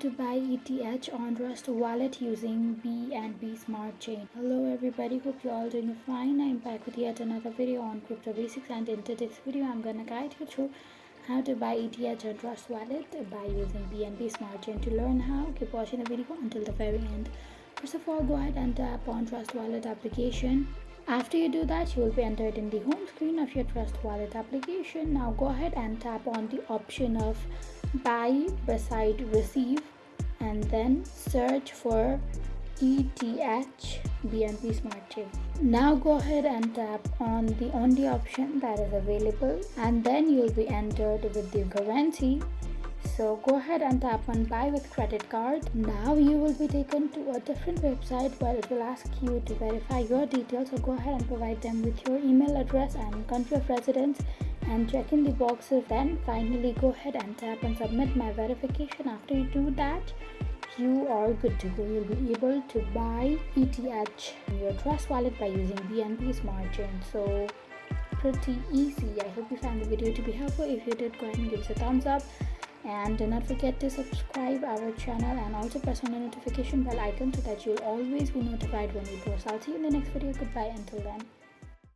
to buy ETH on Trust wallet using BNB Smart Chain. Hello everybody, hope you're all doing fine. I'm back with yet another video on crypto basics, and in today's video I'm gonna guide you through how to buy ETH on Trust wallet by using BNB Smart Chain. To learn how, keep watching the video until the very end. First of all, go ahead and tap on Trust wallet application. After you do that, you will be entered in the home screen of your Trust wallet application. Now go ahead and tap on the option of buy beside receive and then search for ETH BNB Smart Chain. Now go ahead and tap on the only option that is available, and then you'll be entered with the currency. So go ahead and tap on buy with credit card. Now you will be taken to a different website where it will ask you to verify your details. So go ahead and provide them with your email address and country of residence and check in the boxes. Then finally go ahead and tap on submit my verification. After you do that, you are good to go. You'll be able to buy ETH in your Trust wallet by using BNB Smart Chain. So pretty easy. I hope you found the video to be helpful. If you did, go ahead and give us a thumbs up. And do not forget to subscribe our channel and also press on the notification bell icon so that you'll always be notified when we post. I'll see you in the next video. Goodbye until then.